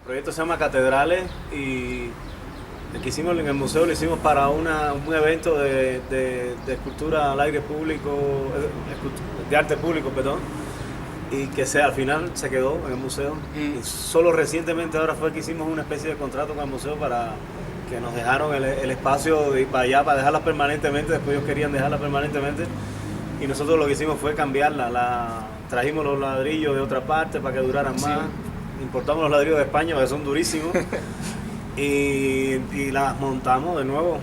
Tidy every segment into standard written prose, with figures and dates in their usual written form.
proyecto se llama Catedrales y el que hicimos en el museo lo hicimos para un evento de escultura al aire público, de arte público, perdón, y que al final se quedó en el museo. Y solo recientemente ahora fue que hicimos una especie de contrato con el museo para que nos dejaron el espacio de ir para allá, para dejarla permanentemente. Después ellos querían dejarla permanentemente y nosotros lo que hicimos fue cambiarla. Trajimos los ladrillos de otra parte para que duraran más. Importamos los ladrillos de España que son durísimos y las montamos de nuevo.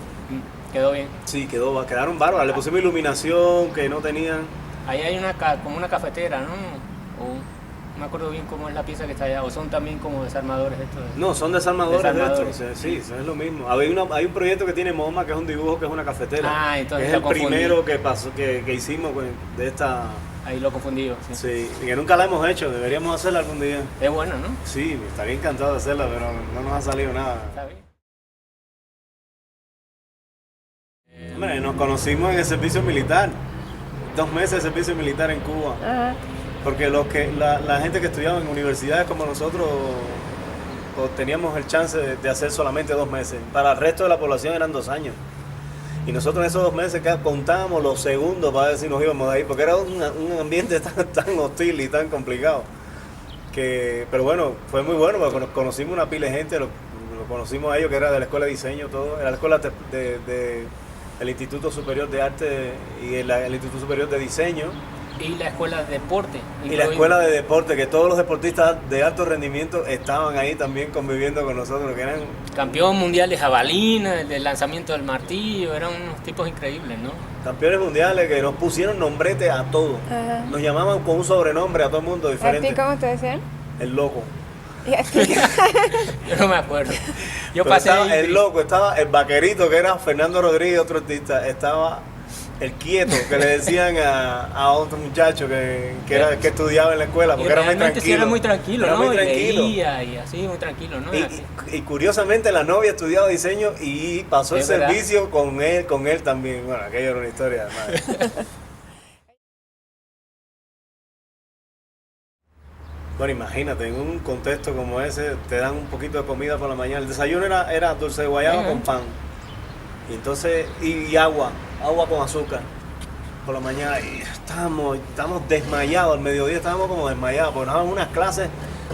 ¿Quedó bien? Sí, quedaron bárbaras. Le pusimos iluminación que no tenían. Ahí hay como una cafetera, ¿no? No me acuerdo bien cómo es la pieza que está allá, o son también como desarmadores estos. No, son desarmadores de estos, sí, eso es lo mismo. Hay un proyecto que tiene MoMA, que es un dibujo que es una cafetera. Entonces es el primero que pasó, que hicimos de esta. Ahí lo confundí. Sí, y que nunca la hemos hecho, deberíamos hacerla algún día. Es bueno, ¿no? Sí, estaría encantado de hacerla, pero no nos ha salido nada. Está bien. Hombre, nos conocimos en el servicio militar, 2 meses de servicio militar en Cuba. Porque la gente que estudiaba en universidades como nosotros pues, teníamos el chance de hacer solamente 2 meses. Para el resto de la población eran 2 años. Y nosotros en esos 2 meses contábamos los segundos para ver si nos íbamos de ahí, porque era un ambiente tan hostil y tan complicado. Pero bueno, fue muy bueno, porque conocimos una pila de gente, lo conocimos a ellos, que era de la Escuela de Diseño, todo, era la escuela del Instituto Superior de Arte y el Instituto Superior de Diseño. Y la escuela de deporte. Y la escuela de deporte, que todos los deportistas de alto rendimiento estaban ahí también conviviendo con nosotros, que eran... Campeón mundial de jabalina, del lanzamiento del martillo, eran unos tipos increíbles, ¿no? Campeones mundiales que nos pusieron nombrete a todos. Nos llamaban con un sobrenombre a todo el mundo diferente. ¿A ti cómo te decían? El loco. ¿Y a ti? Yo no me acuerdo. Yo Pero pasé estaba ahí, el loco, estaba el vaquerito, que era Fernando Rodríguez, otro artista, estaba... El quieto, que le decían a otro muchacho que estudiaba en la escuela, porque era muy tranquilo. Sí, era muy tranquilo, ¿no? Muy tranquilo. Y leía y así, muy tranquilo, ¿no? Y curiosamente la novia estudiaba diseño y pasó el servicio con él también. Bueno, aquello era una historia de madre. Bueno, imagínate, en un contexto como ese, te dan un poquito de comida por la mañana. El desayuno era dulce de guayaba con pan. Y entonces, y agua con azúcar por la mañana. Y estábamos desmayados, al mediodía estábamos como desmayados, porque nos daban unas clases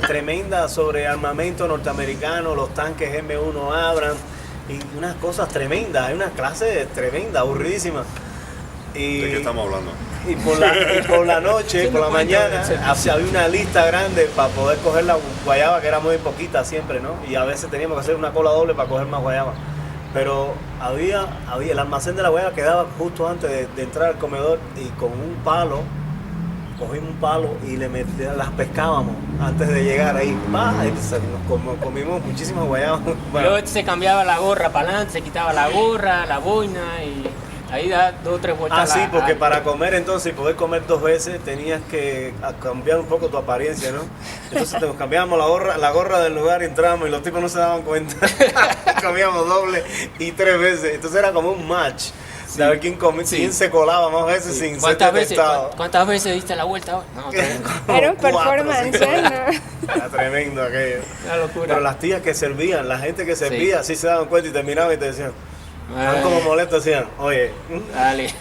tremendas sobre armamento norteamericano, los tanques M1 Abrams, y unas cosas tremendas, hay unas clases tremendas, aburridísimas. ¿De qué estamos hablando? Y por la noche, por la mañana, había una lista grande para poder coger la guayaba, que era muy poquita siempre, ¿no? Y a veces teníamos que hacer una cola doble para coger más guayaba. Pero había el almacén de la guayaba quedaba justo antes de entrar al comedor, y con un palo, cogimos un palo y las pescábamos antes de llegar ahí. Nos comimos muchísimas guayabas. Bueno. Luego se cambiaba la gorra para adelante, se quitaba la gorra, la boina y ahí da 2 o 3 vueltas. Sí, porque para comer entonces y poder comer 2 veces tenías que cambiar un poco tu apariencia, ¿no? Entonces nos cambiábamos la gorra del lugar y entrábamos y los tipos no se daban cuenta. Comíamos doble y 3 veces. Entonces era como un match. De ver quién se colaba más veces sin ser detectado. ¿Cuántas veces diste la vuelta hoy? No, era un performance, ¿no? Era tremendo aquello. Una locura. Pero las tías que servían, la gente que servía, sí se daban cuenta y te miraban y te decían, estaban como molestos, decían, oye, dale.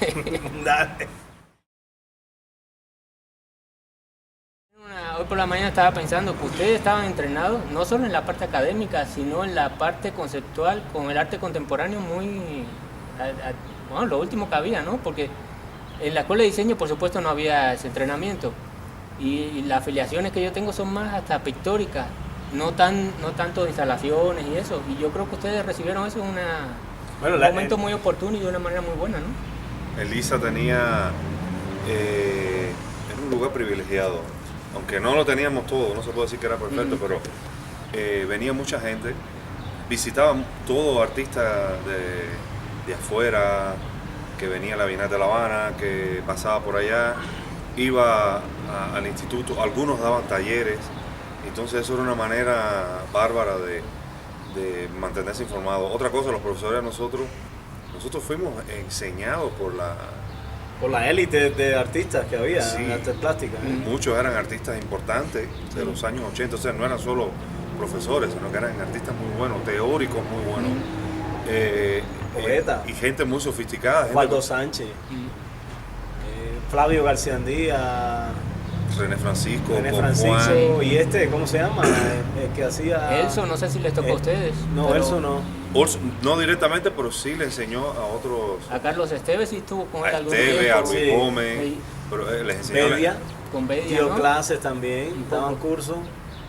Dale. Hoy por la mañana estaba pensando que ustedes estaban entrenados no solo en la parte académica, sino en la parte conceptual, con el arte contemporáneo muy... Bueno, lo último que había, ¿no? Porque en la escuela de diseño, por supuesto, no había ese entrenamiento. Y las afiliaciones que yo tengo son más hasta pictóricas, no tanto de instalaciones y eso. Y yo creo que ustedes recibieron eso en un momento muy oportuno y de una manera muy buena, ¿no? Elisa tenía... era un lugar privilegiado. Aunque no lo teníamos todo, no se puede decir que era perfecto, pero venía mucha gente, visitaban todo artista de afuera, que venía a la Bienal de La Habana, que pasaba por allá, iba al instituto, algunos daban talleres, entonces eso era una manera bárbara de mantenerse informado. Otra cosa, los profesores nosotros fuimos enseñados por la élite de artistas que había en sí, artes plásticas. Muchos eran artistas importantes de los años 80, o sea, no eran solo profesores, sino que eran artistas muy buenos, teóricos muy buenos. Poeta. Y gente muy sofisticada. Waldo Sánchez, Flavio García Andía, René Francisco, René con Francisco Juan. y ¿cómo se llama? El que hacía... Elso, no sé si les tocó a ustedes. No, pero Elso no. No directamente, pero sí le enseñó a otros. A Carlos Esteves sí estuvo con él A algún Esteve, a tiempo. Luis Sí. Gómez. Sí. Pero les enseñó. Bedia, Con Bedia, dio ¿no? clases también, Un poco. daban cursos.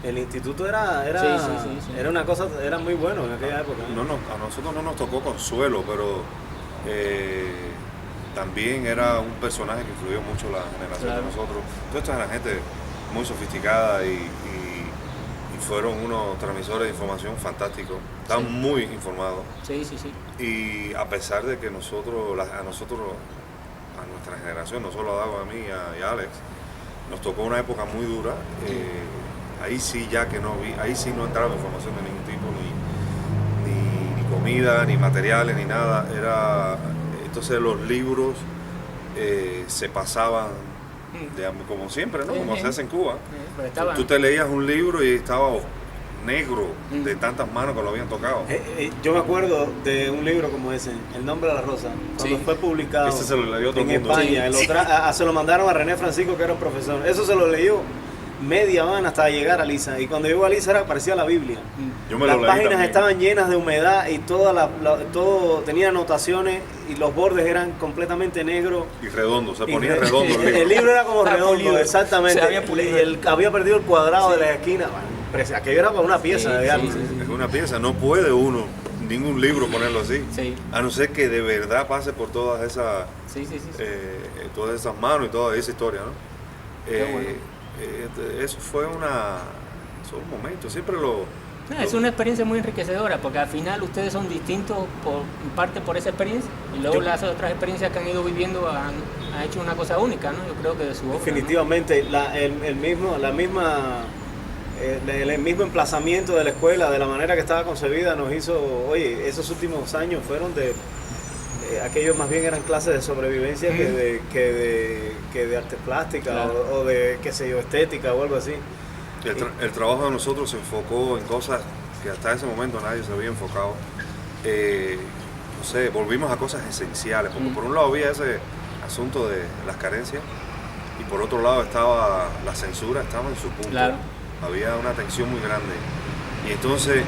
El instituto era Sí. era una cosa, era muy bueno en aquella época. A nosotros no nos tocó Consuelo, pero también era un personaje que influyó mucho la generación Claro. de nosotros. Toda esta era gente muy sofisticada y fueron unos transmisores de información fantásticos. Estaban Sí. muy informados. Sí. Y a pesar de que a nuestra generación, no solo a Dago, a mí y a Alex, nos tocó una época muy dura, ahí sí ya que ahí sí no entraba información de ningún tipo, ni comida, ni materiales, ni nada. Entonces los libros se pasaban como siempre, ¿no? Como se hace en Cuba. Pero estaban- Tú te leías un libro y estaba negro de tantas manos que lo habían tocado. Yo me acuerdo de un libro como ese, El nombre de la rosa, cuando Sí. fue publicado Ese se lo leyó todo en el mundo. España. Se lo mandaron a René Francisco, que era un profesor. Eso se lo leyó media van hasta llegar a Lisa. Y cuando llegó a Lisa parecía la Biblia. Yo me Las lo leí páginas también. estaban llenas de humedad y todo tenía anotaciones y los bordes eran completamente negros. Y redondo, se Y ponía redondo el libro. El libro era como Estaba redondo, pulido. exactamente. Se había pulido. Y había perdido el cuadrado de la esquina. Bueno, aquello era para una pieza de arte. Es una pieza, no puede uno, ningún libro ponerlo así. Sí. A no ser que de verdad pase por todas esas Sí. todas esas manos y toda esa historia, ¿no? Qué bueno. Eso fue un momento, siempre Es una experiencia muy enriquecedora porque al final ustedes son distintos en parte por esa experiencia y luego las otras experiencias que han ido viviendo han hecho una cosa única, ¿no? Yo creo que de su obra. Definitivamente, el mismo emplazamiento de la escuela, de la manera que estaba concebida, nos hizo, oye, esos últimos años fueron aquellos más bien eran clases de sobrevivencia que de arte plástica, Claro. o de, qué sé yo, estética o algo así. El trabajo de nosotros se enfocó en cosas que hasta ese momento nadie se había enfocado. No sé, volvimos a cosas esenciales, porque por un lado había ese asunto de las carencias y por otro lado estaba la censura, estaba en su punto. Claro. Había una tensión muy grande y entonces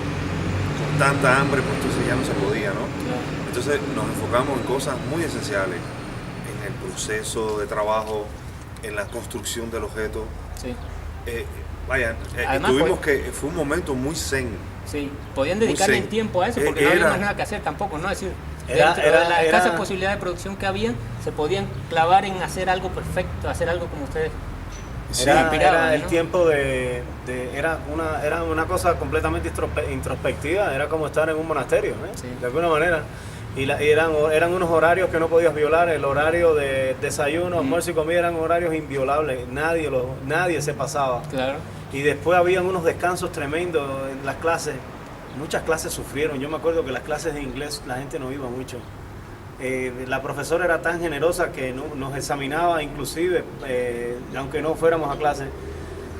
con tanta hambre pues entonces ya no se podía, ¿no? Claro. Entonces nos enfocamos en cosas muy esenciales, en el proceso de trabajo, en la construcción del objeto. Sí. Además, Tuvimos fue un momento muy zen. Sí, podían dedicarle zen. tiempo a eso porque no había Era- más nada que hacer tampoco, ¿no? Es decir, Era- dentro de las era- escasas posibilidades de producción que habían, se podían clavar en hacer algo perfecto, hacer algo como ustedes. Sí, Era inspiraban, el ¿no? tiempo era una cosa completamente introspectiva, era como estar en un monasterio, Sí. de alguna manera. Y eran unos horarios que no podías violar, el horario de desayuno, almuerzo y comida eran horarios inviolables, nadie se pasaba. Claro. Y después habían unos descansos tremendos en las clases, muchas clases sufrieron, yo me acuerdo que las clases de inglés la gente no iba mucho. La profesora era tan generosa que nos examinaba inclusive, aunque no fuéramos a clase.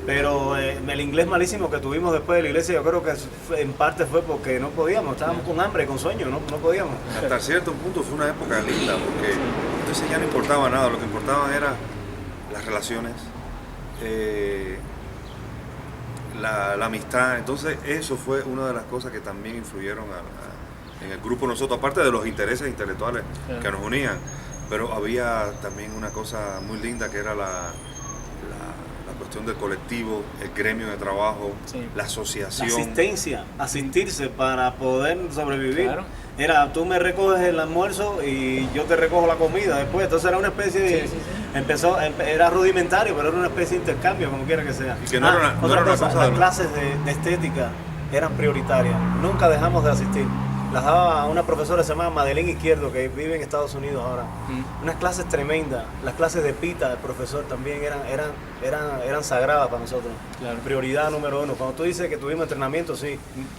Pero el inglés malísimo que tuvimos después de la iglesia, yo creo que en parte fue porque no podíamos, estábamos con hambre, con sueño, no podíamos. Hasta cierto punto fue una época linda porque entonces ya no importaba nada, lo que importaban eran las relaciones, la amistad. Entonces eso fue una de las cosas que también influyeron en el grupo nosotros, aparte de los intereses intelectuales Claro. que nos unían, pero había también una cosa muy linda que era la cuestión del colectivo, el gremio de trabajo, Sí. la La asociación. asistencia, asistirse para poder sobrevivir. Claro. Era, tú me recoges el almuerzo y yo te recojo la comida después. Entonces era una especie de... Sí. Era rudimentario, pero era una especie de intercambio, como quiera que sea. Y que no era una- no otra era una cosa, cosa de las lo- clases de estética eran prioritarias. Nunca dejamos de asistir. Las daba una profesora que se llama Madeleine Izquierdo, que vive en Estados Unidos ahora. Unas clases tremendas. Las clases de Pita, el profesor, también eran sagradas para nosotros. Claro. Prioridad número uno. Cuando tú dices que tuvimos entrenamiento, sí.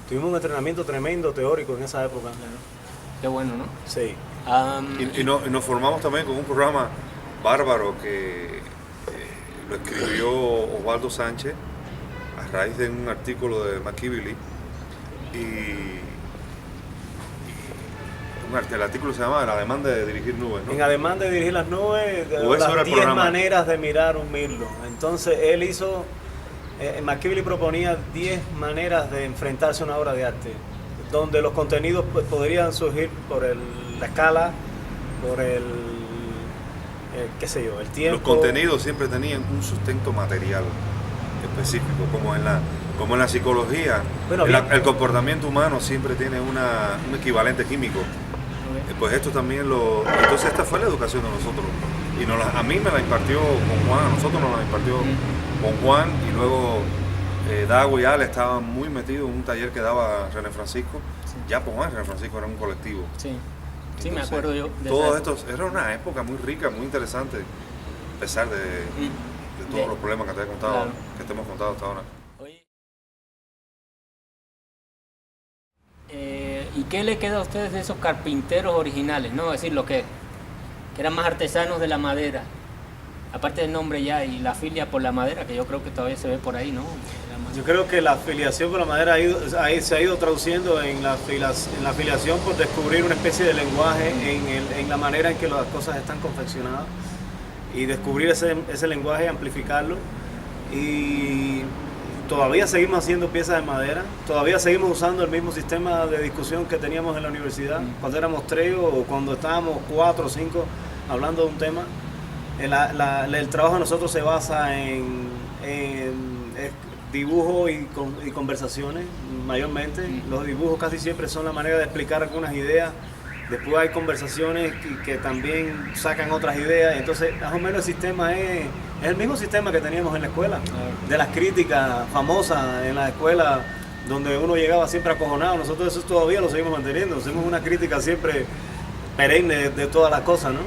Tuvimos un entrenamiento tremendo teórico en esa época. Qué bueno, ¿no? Sí. Y nos formamos también con un programa bárbaro que lo escribió Osvaldo Sánchez a raíz de un artículo de McKibben el artículo se llama La demanda de dirigir nubes, ¿no? En Además de dirigir las nubes, O eso era las el 10 programa. maneras de mirar un mirlo. Entonces él hizo, McKibben proponía 10 maneras de enfrentarse a una obra de arte, donde los contenidos pues, podrían surgir por la escala, por qué sé yo, el tiempo. Los contenidos siempre tenían un sustento material específico, como en la psicología. Bueno, el comportamiento humano siempre tiene un equivalente químico. Pues esto también entonces esta fue la educación de nosotros. Y a mí me la impartió con Juan, a nosotros nos la impartió con Juan, y luego Dago y Ale estaban muy metidos en un taller que daba René Francisco. Sí. Ya por Juan, René Francisco era un colectivo. Sí, sí, Entonces, me acuerdo yo. De Todo esa esto era una época muy rica, muy interesante, a pesar de todos los problemas que te he contado, Claro. que te hemos contado hasta ahora. Oye, ¿y qué le queda a ustedes de esos carpinteros originales? No, es decir, los que eran más artesanos de la madera. Aparte del nombre ya y la filia por la madera, que yo creo que todavía se ve por ahí, ¿no? Yo creo que la afiliación por la madera se ha ido traduciendo en la afiliación por descubrir una especie de lenguaje en la manera en que las cosas están confeccionadas, y descubrir ese lenguaje y amplificarlo. Y todavía seguimos haciendo piezas de madera, todavía seguimos usando el mismo sistema de discusión que teníamos en la universidad, cuando éramos 3 o cuando estábamos 4 o 5 hablando de un tema. El trabajo de nosotros se basa en dibujo y conversaciones mayormente. Los dibujos casi siempre son la manera de explicar algunas ideas. Después hay conversaciones que también sacan otras ideas. Entonces, más o menos el sistema es el mismo sistema que teníamos en la escuela, de las críticas famosas en la escuela, donde uno llegaba siempre acojonado. Nosotros eso todavía lo seguimos manteniendo. Hacemos una crítica siempre perenne de todas las cosas, ¿no?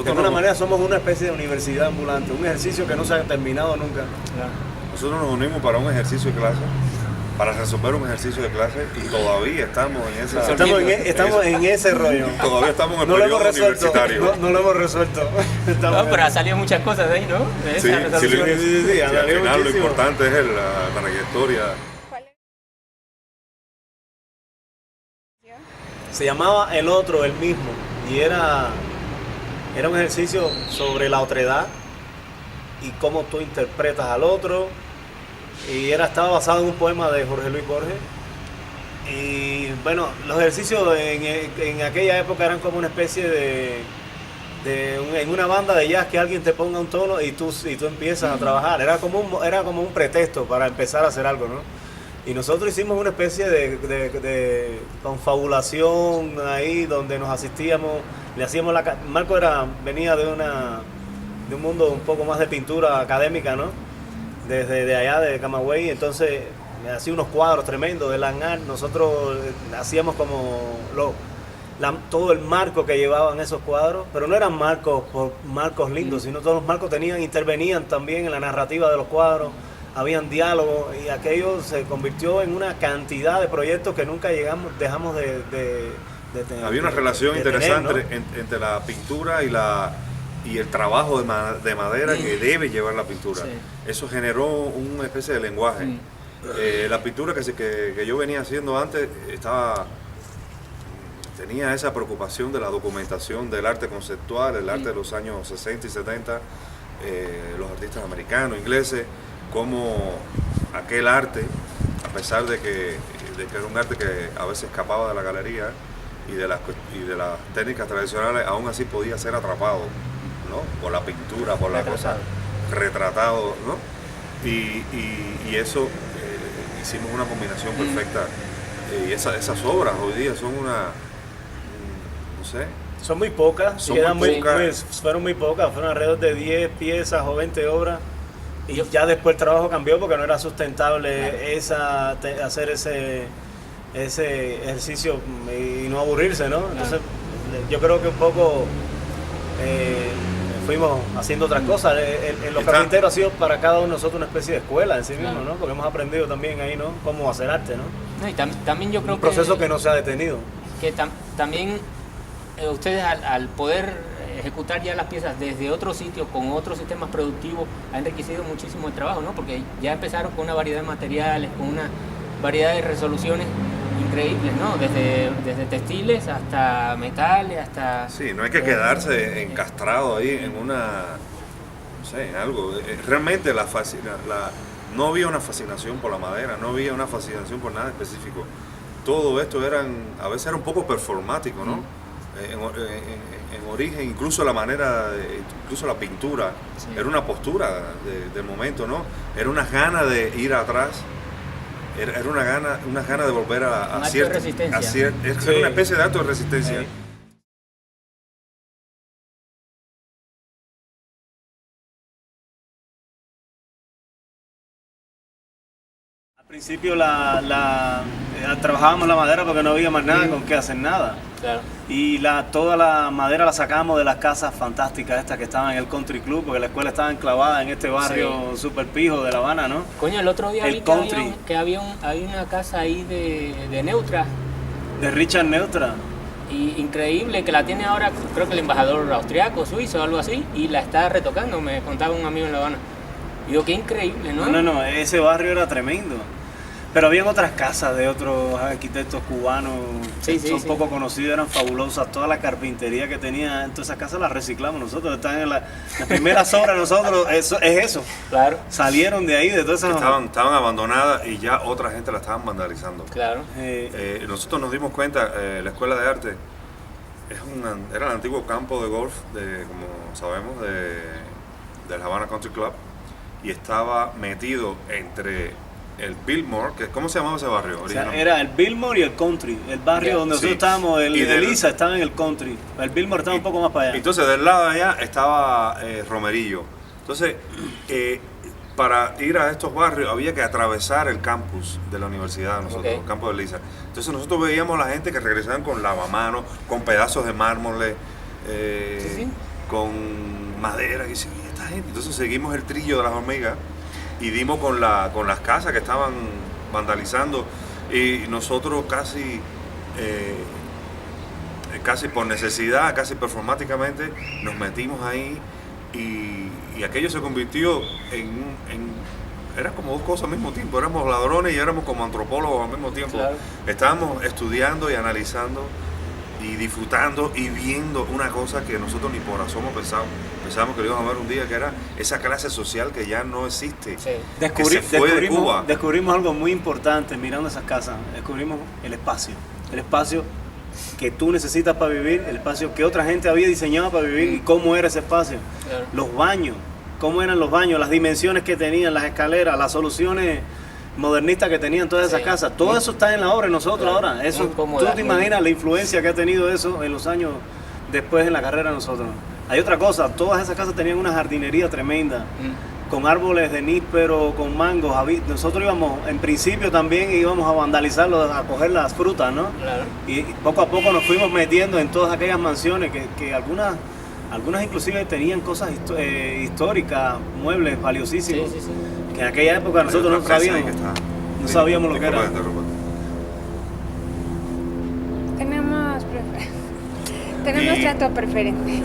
De alguna manera somos una especie de universidad ambulante, un ejercicio que no se ha terminado nunca. Nosotros nos unimos para un ejercicio de clase, para resolver un ejercicio de clase, y todavía estamos en esa... Estamos en ese rollo. Todavía estamos en el No lo periodo hemos resuelto. universitario. No lo hemos resuelto. No, pero ha salido muchas cosas de ahí, ¿no? De Sí, esa resolución. sí, ha al salido final lo muchísimo. importante es la trayectoria. Se llamaba El Otro, el mismo, y era un ejercicio sobre la otredad y cómo tú interpretas al otro, y estaba basado en un poema de Jorge Luis Borges. Y bueno, los ejercicios en aquella época eran como una especie en una banda de jazz, que alguien te ponga un tono y tú empiezas a trabajar. Era como un pretexto para empezar a hacer algo, ¿no? Y nosotros hicimos una especie de confabulación ahí, donde nos asistíamos, le hacíamos Marco venía de un mundo un poco más de pintura académica, ¿no? Desde allá de Camagüey. Entonces hacía unos cuadros tremendos de Langar. Nosotros hacíamos como todo el marco que llevaban esos cuadros, pero no eran marcos lindos, sino todos los marcos intervenían también en la narrativa de los cuadros. Habían diálogos, y aquello se convirtió en una cantidad de proyectos que nunca dejamos de tener. Había una relación de interesante, tener, ¿no? entre la pintura y el trabajo de madera que debe llevar la pintura. Sí. Eso generó una especie de lenguaje. La pintura que yo venía haciendo antes tenía esa preocupación de la documentación del arte conceptual, el arte de los años 60 y 70, los artistas americanos, ingleses, como aquel arte, a pesar de que era un arte que a veces escapaba de la galería y de las técnicas tradicionales, aún así podía ser atrapado, ¿no? Por la pintura, por la cosa, retratado, ¿no? Y eso, hicimos una combinación perfecta, y esas obras hoy día son no sé. Son muy pocas, fueron muy pocas, fueron alrededor de 10 piezas o 20 obras. Y ya después el trabajo cambió porque no era sustentable hacer ese ejercicio y no aburrirse, ¿no? Entonces yo creo que un poco fuimos haciendo otras cosas. Los carpinteros ha sido para cada uno de nosotros una especie de escuela en sí mismo, ¿no? Porque hemos aprendido también ahí, ¿no? Cómo hacer arte, ¿no? No, y también yo creo un proceso que no se ha detenido. Que también ustedes al poder ejecutar ya las piezas desde otro sitio, con otros sistemas productivos, ha enriquecido muchísimo el trabajo, ¿no? Porque ya empezaron con una variedad de materiales, con una variedad de resoluciones increíbles, ¿no? Desde textiles hasta metales, hasta... Sí, no hay que quedarse encastrado ahí en una, no sé, en algo. Realmente no había una fascinación por la madera, no había una fascinación por nada específico. Todo esto a veces era un poco performático, ¿no? En origen, incluso la manera, incluso la pintura, sí, era una postura del momento, ¿no? Era una gana de ir atrás. Era una gana de volver a cierta resistencia. Era una especie de acto de resistencia. Sí. Al principio trabajábamos la madera porque no había más nada con qué hacer nada. Claro. Y toda la madera la sacamos de las casas fantásticas estas que estaban en el Country Club, porque la escuela estaba enclavada en este barrio súper pijo de La Habana, ¿no? Coño, el otro día vi que había una casa ahí de Neutra. De Richard Neutra. Y increíble, que la tiene ahora, creo que el embajador austriaco, suizo o algo así, y la está retocando, me contaba un amigo en La Habana. Y digo, qué increíble, ¿no? No, ese barrio era tremendo. Pero habían otras casas de otros arquitectos cubanos que son poco conocidos, eran fabulosas. Toda la carpintería que tenía en todas esas casas las reciclamos nosotros. Están en las primeras obras de nosotros, eso es eso. Claro. Salieron de ahí, de todas esas... Estaban abandonadas y ya otra gente la estaban vandalizando. Claro. Nosotros nos dimos cuenta, la Escuela de Arte era el antiguo campo de golf, como sabemos, del Havana Country Club, y estaba metido entre el Biltmore, ¿cómo se llamaba ese barrio? O sea, era el Biltmore y el Country. El barrio donde nosotros estábamos, el de Lisa estaba en el Country. El Biltmore estaba un poco más para allá. Entonces, del lado de allá estaba Romerillo. Entonces, para ir a estos barrios había que atravesar el campus de la universidad, el campus de Lisa. Entonces, nosotros veíamos a la gente que regresaban con lavamanos, con pedazos de mármol, con madera. Y esta gente. Entonces, seguimos el trillo de las hormigas y dimos con las casas que estaban vandalizando, y nosotros casi por necesidad, casi performáticamente nos metimos ahí, y aquello se convirtió era como dos cosas al mismo tiempo. Éramos ladrones y éramos como antropólogos al mismo tiempo. Claro. Estábamos estudiando y analizando y disfrutando y viendo una cosa que nosotros ni por asomo pensábamos que lo íbamos a ver un día, que era esa clase social que ya no existe, sí, que se fue de Cuba. Descubrimos algo muy importante mirando esas casas. Descubrimos el espacio que tú necesitas para vivir, el espacio que otra gente había diseñado para vivir, y cómo era ese espacio. Claro. Los baños, cómo eran los baños, las dimensiones que tenían, las escaleras, las soluciones modernistas que tenían todas esas casas. Todo eso está en la obra de nosotros ahora. Eso, tú te imaginas la influencia que ha tenido eso en los años después en la carrera de nosotros. Hay otra cosa, todas esas casas tenían una jardinería tremenda, con árboles de níspero, con mangos. Nosotros íbamos, en principio también íbamos a vandalizarlo, a coger las frutas, ¿no? Claro. Y poco a poco nos fuimos metiendo en todas aquellas mansiones que algunas inclusive tenían cosas históricas, muebles valiosísimos. Sí. Que en aquella época nosotros no sabíamos lo que era. Tenemos trato preferente.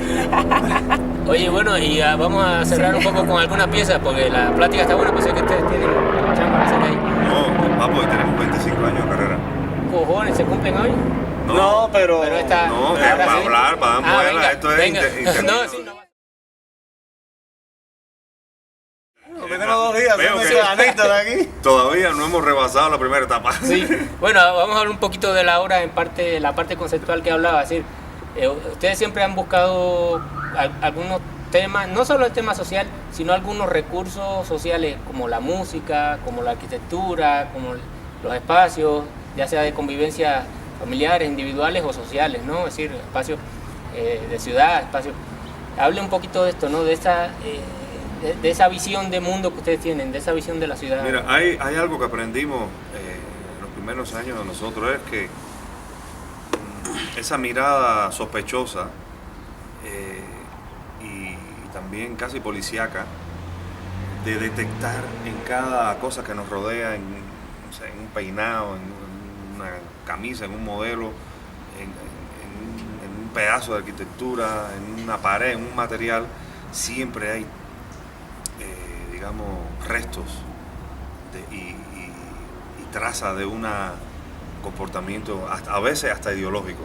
Oye, bueno, y vamos a cerrar un poco con alguna pieza, porque la plática está buena, pues sé que ustedes tienen chamba que hacer ahí. No, vamos, tenemos 25 años de carrera. Cojones, ¿se cumplen hoy? No, pero esta, no, que para hablar, para dar muela, esto es no, sí, no. Tenemos 2 días haciendo anécdota aquí. Todavía no hemos rebasado la primera etapa. Sí, bueno, vamos a hablar un poquito de la obra la parte conceptual que hablaba. Es decir, ustedes siempre han buscado algunos temas, no solo el tema social, sino algunos recursos sociales como la música, como la arquitectura, como los espacios, ya sea de convivencia familiares, individuales o sociales, ¿no? Es decir, espacios de ciudad, espacios... Hable un poquito de esto, ¿no? De esa visión de mundo que ustedes tienen, de esa visión de la ciudad. Mira, hay algo que aprendimos en los primeros años de nosotros, es que esa mirada sospechosa y también casi policíaca de detectar en cada cosa que nos rodea, en un peinado, en una camisa, en un modelo, en un pedazo de arquitectura, en una pared, en un material, siempre hay, digamos, restos y traza de un comportamiento, a veces hasta ideológico,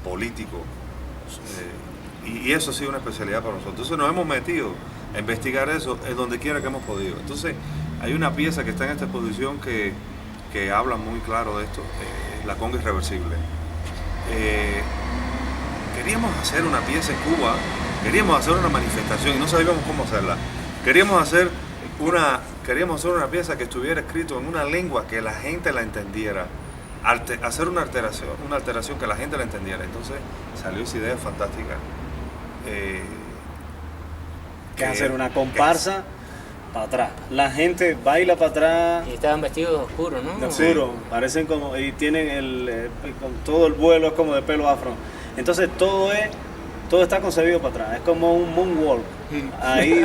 político. Y eso ha sido una especialidad para nosotros. Entonces nos hemos metido a investigar eso en donde quiera que hemos podido. Entonces hay una pieza que está en esta exposición que habla muy claro de esto, la conga irreversible. Queríamos hacer una pieza en Cuba, queríamos hacer una manifestación y no sabíamos cómo hacerla. Queríamos hacer una pieza que estuviera escrito en una lengua que la gente la entendiera, hacer una alteración que la gente la entendiera. Entonces salió esa idea fantástica. Que hacer una comparsa para atrás. La gente baila para atrás. Y estaban vestidos oscuros, ¿no? De oscuro, parecen como, y tienen con todo el vuelo es como de pelo afro. Entonces todo está concebido para atrás, es como un moonwalk ahí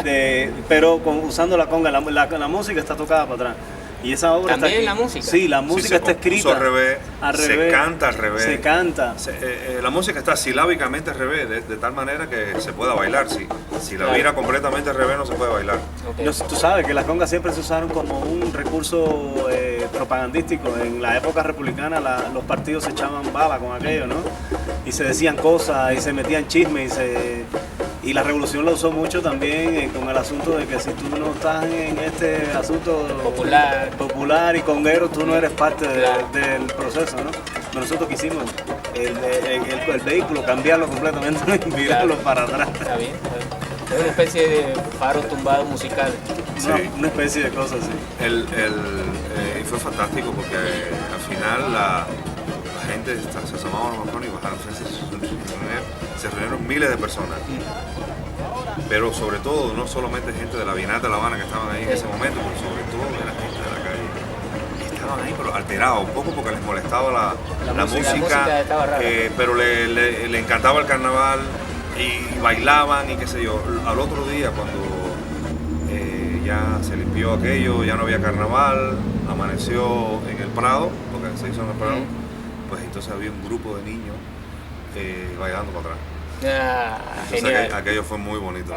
pero usando la conga, la música está tocada para atrás. Y esa obra ¿también está aquí. la música? Sí, la música está escrita al revés, se canta al revés. Se canta. La música está silábicamente al revés, de tal manera que se pueda bailar. Si la vira completamente al revés no se puede bailar. Okay. Tú sabes que las congas siempre se usaron como un recurso propagandístico. En la época republicana los partidos se echaban baba con aquello, ¿no? Y se decían cosas y se metían chismes y la revolución lo usó mucho también con el asunto de que si tú no estás en este asunto popular y conguero, tú no eres parte del proceso, ¿no? Pero nosotros quisimos el vehículo cambiarlo completamente y virarlo para atrás. Está bien. Es una especie de faro tumbado musical. Sí. Una especie de cosa así. Y fue fantástico porque al final la gente se asomaba a los balcones y bajaron. Se reunieron miles de personas. Pero sobre todo, no solamente gente de la Bienal de La Habana que estaban ahí en ese momento, pero sobre todo de la gente de la calle. Y estaban ahí, pero alterados, un poco porque les molestaba la música estaba rara. Pero le encantaba el carnaval y bailaban y qué sé yo. Al otro día, cuando ya se limpió aquello, ya no había carnaval, amaneció en el Prado, porque se hizo en el Prado, pues entonces había un grupo de niños bailando para atrás. Entonces Genial. aquello fue muy bonito.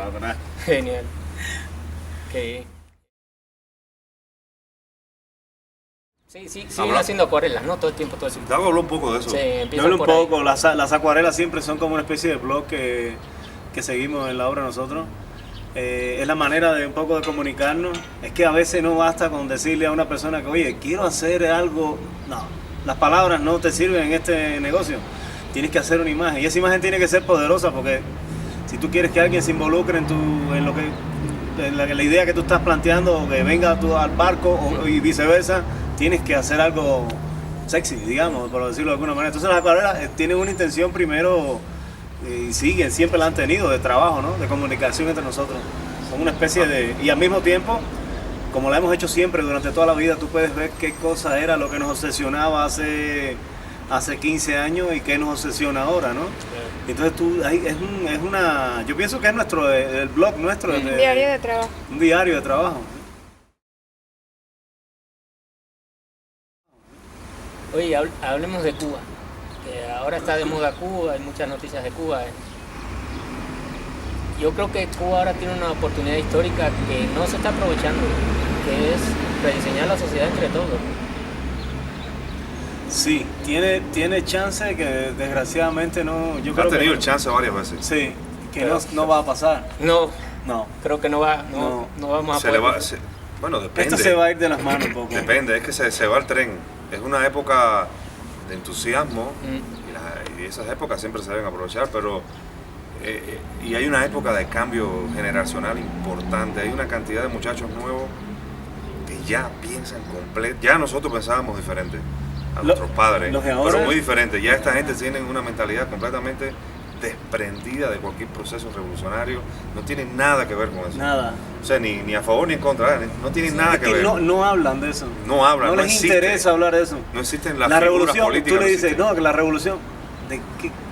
Genial. Okay. Sí, siguen haciendo acuarelas, ¿no? Todo el tiempo. Dago habló un poco de eso. Sí, yo hablo un poco, las acuarelas siempre son como una especie de blog que seguimos en la obra nosotros. Es la manera de un poco de comunicarnos. Es que a veces no basta con decirle a una persona que, oye, quiero hacer algo. No, las palabras no te sirven en este negocio. Tienes que hacer una imagen y esa imagen tiene que ser poderosa porque si tú quieres que alguien se involucre en la idea que tú estás planteando, o que venga tú al barco y viceversa, tienes que hacer algo sexy, digamos, por decirlo de alguna manera. Entonces las acuarelas tienen una intención primero y siempre la han tenido de trabajo, ¿no? De comunicación entre nosotros. Son una especie de... Y al mismo tiempo, como la hemos hecho siempre durante toda la vida, tú puedes ver qué cosa era lo que nos obsesionaba hace 15 años y qué nos obsesiona ahora, ¿no? Entonces yo pienso que es el blog nuestro. Un diario de trabajo. Un diario de trabajo. Oye, hablemos de Cuba. Que ahora está de moda Cuba, hay muchas noticias de Cuba. Yo creo que Cuba ahora tiene una oportunidad histórica que no se está aprovechando, que es rediseñar la sociedad entre todos. Sí, tiene chance que desgraciadamente no... Yo Ha creo tenido que, el chance varias veces. Sí, que no va a pasar. No, Creo que no vamos a poder. Bueno, depende. Esto se va a ir de las manos un poco. Depende, es que se va el tren. Es una época de entusiasmo y esas épocas siempre se deben aprovechar, pero y hay una época de cambio generacional importante. Hay una cantidad de muchachos nuevos que ya piensan ya nosotros pensábamos diferente a nuestros padres, pero muy diferente. Ya esta gente tiene una mentalidad completamente desprendida de cualquier proceso revolucionario, no tienen nada que ver con eso. Nada. O sea, ni a favor ni en contra, no tienen nada que ver. No hablan de eso. No hablan, no les interesa hablar de eso. No existen las la figuras revolución, políticas. tú le dices, que la revolución,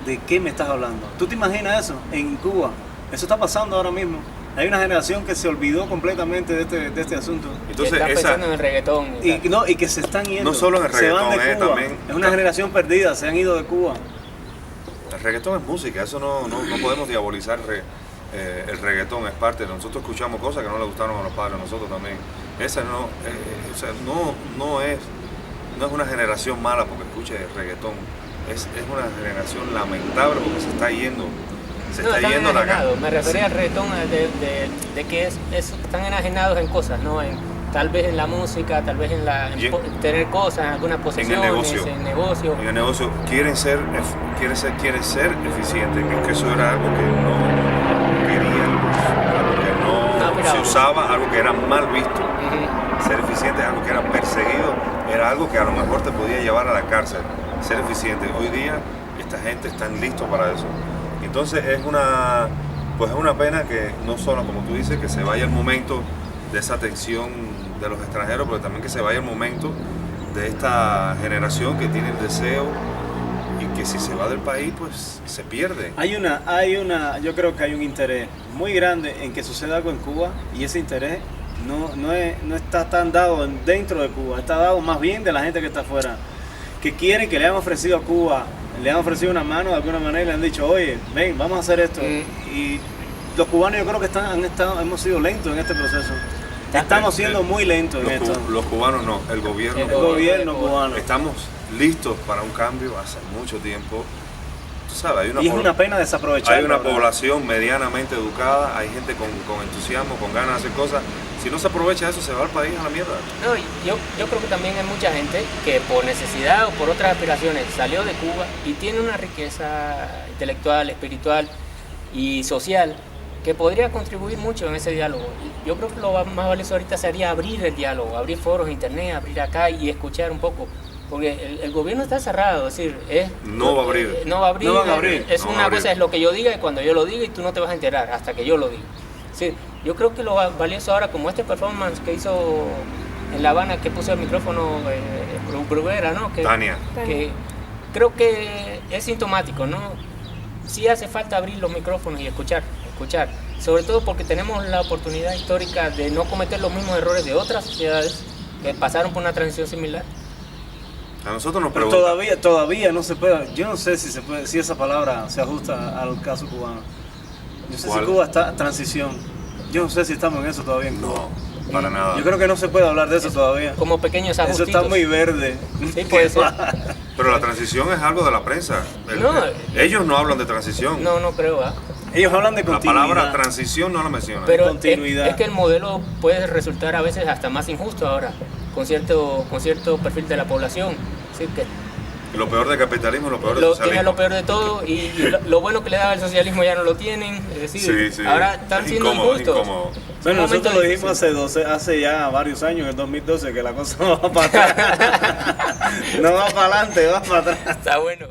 ¿de qué me estás hablando? ¿Tú te imaginas eso en Cuba? Eso está pasando ahora mismo. Hay una generación que se olvidó completamente de este asunto. Entonces, está pensando en el reggaetón. Y que se están yendo. No solo en el reggaetón, se van de Cuba. también. Es una generación perdida, se han ido de Cuba. El reggaetón es música, eso no podemos diabolizar el reggaetón, es parte de nosotros. Escuchamos cosas que no le gustaron a los padres, a nosotros también. Esa o sea, no es una generación mala porque escuche el reggaetón, es una generación lamentable porque se está yendo. Se está yendo la cara. Me refería al reggaetón de que están enajenados en cosas, ¿no? Tal vez en la música, tal vez en tener cosas, en algunas posesiones, en negocio. En el negocio quieren ser eficientes, que eso era algo que no querían, algo que no se usaba, algo que era mal visto. Ser eficiente es algo que era perseguido, era algo que a lo mejor te podía llevar a la cárcel. Ser eficiente. Hoy día esta gente está lista para eso. Entonces es una pena que no solo, como tú dices, que se vaya el momento de esa atención de los extranjeros, pero también que se vaya el momento de esta generación que tiene el deseo y que si se va del país, pues se pierde. Yo creo que hay un interés muy grande en que suceda algo en Cuba, y ese interés no está tan dado dentro de Cuba, está dado más bien de la gente que está afuera, que quieren, que le han ofrecido a Cuba, le han ofrecido una mano de alguna manera y le han dicho, oye, ven, vamos a hacer esto. Y los cubanos yo creo que hemos sido lentos en este proceso. Estamos siendo muy lentos en esto. Los cubanos no, el gobierno cubano. Estamos listos para un cambio hace mucho tiempo. Tú sabes, y es una pena desaprovechar. Hay una población medianamente educada, hay gente con entusiasmo, con ganas de hacer cosas. Si no se aprovecha eso, se va al país a la mierda. No, yo creo que también hay mucha gente que por necesidad o por otras aspiraciones salió de Cuba y tiene una riqueza intelectual, espiritual y social que podría contribuir mucho en ese diálogo. Yo creo que lo más valioso ahorita sería abrir el diálogo, abrir foros, internet, abrir acá y escuchar un poco. Porque el gobierno está cerrado, es decir, no va a abrir. No va a abrir. No van a abrir. Una cosa es lo que yo diga y cuando yo lo diga y tú no te vas a enterar hasta que yo lo diga. Sí, yo creo que lo valioso ahora, como este performance que hizo en La Habana, que puso el micrófono Bruguera, ¿no? Tania. Que creo que es sintomático, ¿no? Sí hace falta abrir los micrófonos y escuchar. Sobre todo porque tenemos la oportunidad histórica de no cometer los mismos errores de otras sociedades que pasaron por una transición similar. A nosotros nos pero preguntan. todavía no se puede. Yo no sé si esa palabra se ajusta al caso cubano. Yo sé si Cuba está en transición. Yo no sé si estamos en eso todavía en Cuba. No, para nada. Yo creo que no se puede hablar de eso todavía. Como pequeños ajustitos. Eso está muy verde. Sí, puede ser. Pero la transición es algo de la prensa. Ellos no hablan de transición. No creo. Ellos hablan de continuidad. La palabra transición no la mencionan. Pero continuidad. Es que el modelo puede resultar a veces hasta más injusto ahora, con cierto perfil de la población. ¿Sí? Que lo peor del capitalismo, lo peor del socialismo. Tiene lo peor de todo y lo bueno que le daba el socialismo ya no lo tienen. Es decir, sí. ahora están siendo injustos. Bueno, nosotros lo dijimos hace ya varios años, en el 2012, que la cosa no va para atrás. No va para adelante, va para atrás. Está bueno.